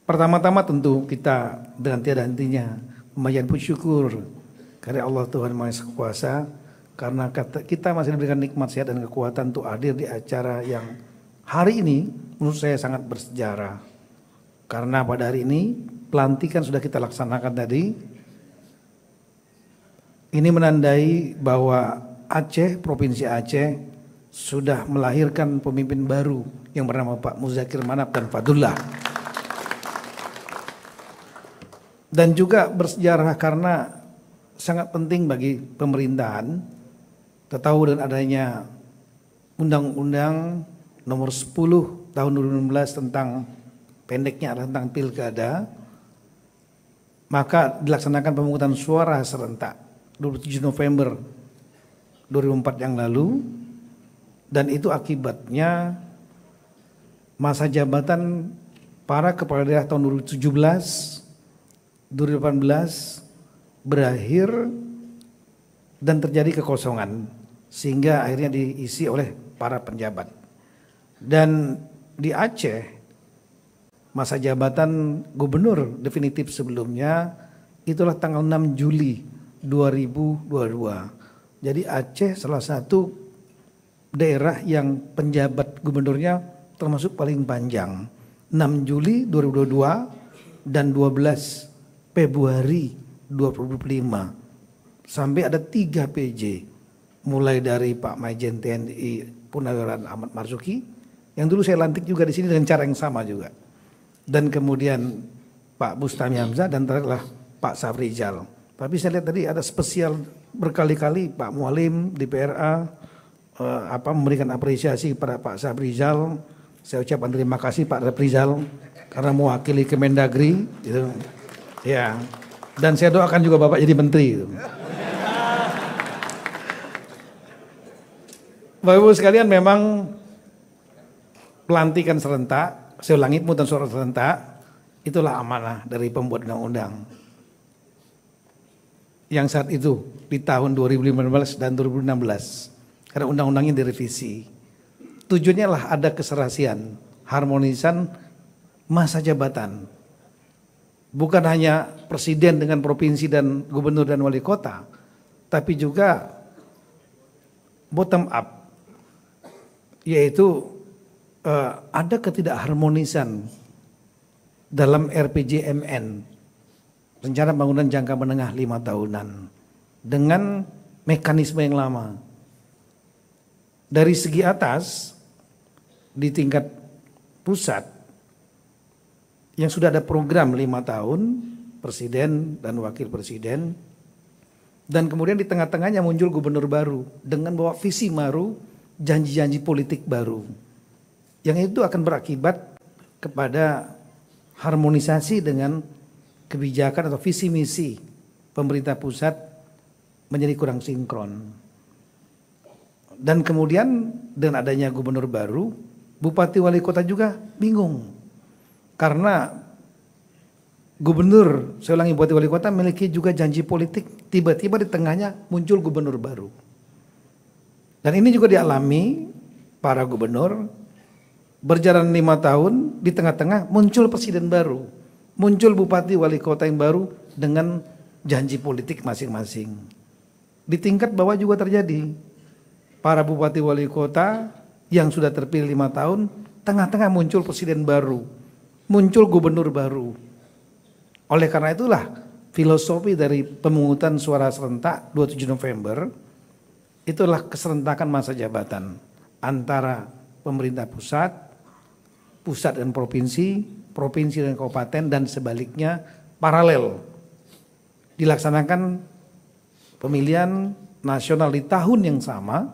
Pertama-tama tentu kita dengan tiada hentinya memanjatkan puji syukur kepada Allah Tuhan Maha Esa Kuasa, karena kita masih diberikan nikmat sehat dan kekuatan untuk hadir di acara yang hari ini menurut saya sangat bersejarah. Karena pada hari ini pelantikan sudah kita laksanakan tadi. Ini menandai bahwa Aceh, Provinsi Aceh sudah melahirkan pemimpin baru yang bernama Pak Muzakir Manap dan Fadullah. Dan juga bersejarah karena sangat penting bagi pemerintahan. Kita tahu dengan adanya Undang-Undang nomor 10 tahun 2016 tentang pendeknya adalah tentang pilkada, maka dilaksanakan pemungutan suara serentak 27 November 2004 yang lalu, dan itu akibatnya masa jabatan para kepala daerah tahun 2017 2018 berakhir dan terjadi kekosongan sehingga akhirnya diisi oleh para penjabat. Dan di Aceh masa jabatan gubernur definitif sebelumnya itulah tanggal 6 Juli 2022. Jadi Aceh salah satu daerah yang penjabat gubernurnya termasuk paling panjang, 6 Juli 2022 dan 12 Februari 2025, sampai ada 3 PJ, mulai dari Pak Majen TNI Purnawirawan Ahmad Marzuki yang dulu saya lantik juga di sini dengan cara yang sama juga, dan kemudian Pak Bustami Hamzah, dan terakhirlah Pak Safrizal. Tapi saya lihat tadi ada spesial berkali-kali Pak Mualim di PRA memberikan apresiasi kepada Pak Safrizal. Saya ucapkan terima kasih Pak Safrizal karena mewakili Kemendagri gitu. Ya, dan saya doakan juga Bapak jadi menteri. Bapak Ibu sekalian, memang pelantikan serentak, saya ulangi, pemungutan suara serentak, itulah amanah dari pembuat undang-undang. Yang saat itu di tahun 2015 dan 2016, karena undang-undangnya direvisi. Tujuannya lah ada keserasian, harmonisan masa jabatan. Bukan hanya presiden dengan provinsi dan gubernur dan wali kota, tapi juga bottom up, yaitu ada ketidakharmonisan dalam RPJMN, rencana pembangunan jangka menengah 5 tahunan, dengan mekanisme yang lama. Dari segi atas, di tingkat pusat, yang sudah ada program 5 tahun, presiden dan wakil presiden, dan kemudian di tengah-tengahnya muncul gubernur baru dengan bawa visi baru, janji-janji politik baru, yang itu akan berakibat kepada harmonisasi dengan kebijakan atau visi misi pemerintah pusat menjadi kurang sinkron. Dan kemudian dengan adanya gubernur baru, bupati wali kota juga bingung. Karena gubernur, saya ulangi, bupati wali kota memiliki juga janji politik, tiba-tiba di tengahnya muncul gubernur baru. Dan ini juga dialami para gubernur, berjalan 5 tahun, di tengah-tengah muncul presiden baru, muncul bupati wali kota yang baru dengan janji politik masing-masing. Di tingkat bawah juga terjadi, para bupati wali kota yang sudah terpilih 5 tahun, tengah-tengah muncul presiden baru, muncul gubernur baru. Oleh karena itulah filosofi dari pemungutan suara serentak 27 November itulah keserentakan masa jabatan antara pemerintah pusat, pusat dan provinsi, provinsi dan kabupaten, dan sebaliknya paralel. Dilaksanakan pemilihan nasional di tahun yang sama,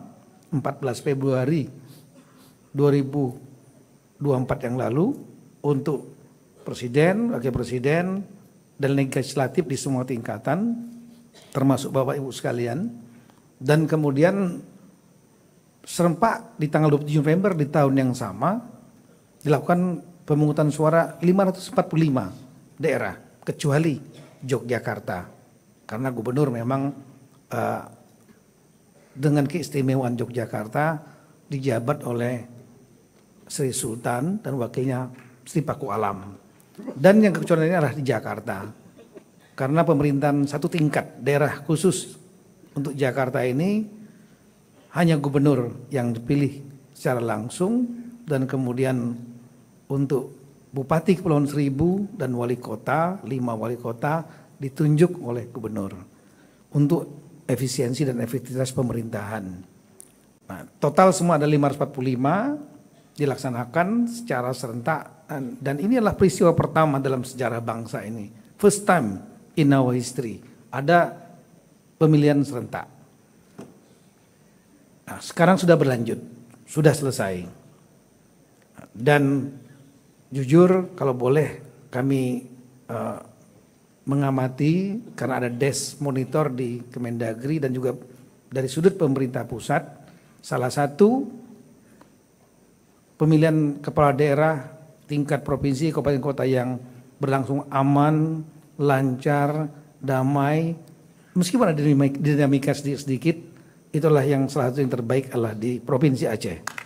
14 Februari 2024 yang lalu, untuk presiden, wakil presiden, dan legislatif di semua tingkatan, termasuk Bapak Ibu sekalian. Dan kemudian serempak di tanggal 27 November di tahun yang sama dilakukan pemungutan suara 545 daerah, kecuali Yogyakarta, karena gubernur memang dengan keistimewaan Yogyakarta dijabat oleh Sri Sultan dan wakilnya Sri Paku Alam. Dan yang kecuali ini adalah di Jakarta. Karena pemerintahan satu tingkat daerah khusus untuk Jakarta ini hanya gubernur yang dipilih secara langsung, dan kemudian untuk Bupati Kepulauan Seribu dan wali kota, 5 wali kota ditunjuk oleh gubernur untuk efisiensi dan efektivitas pemerintahan. Nah, total semua ada 545 dilaksanakan secara serentak, dan ini adalah peristiwa pertama dalam sejarah bangsa ini. First time in our history ada pemilihan serentak. Nah, sekarang sudah berlanjut, sudah selesai. Dan jujur kalau boleh kami mengamati, karena ada desk monitor di Kemendagri dan juga dari sudut pemerintah pusat, salah satu pemilihan kepala daerah tingkat provinsi, kabupaten kota yang berlangsung aman, lancar, damai, meskipun ada dinamika sedikit-sedikit, itulah yang salah satu yang terbaik adalah di Provinsi Aceh.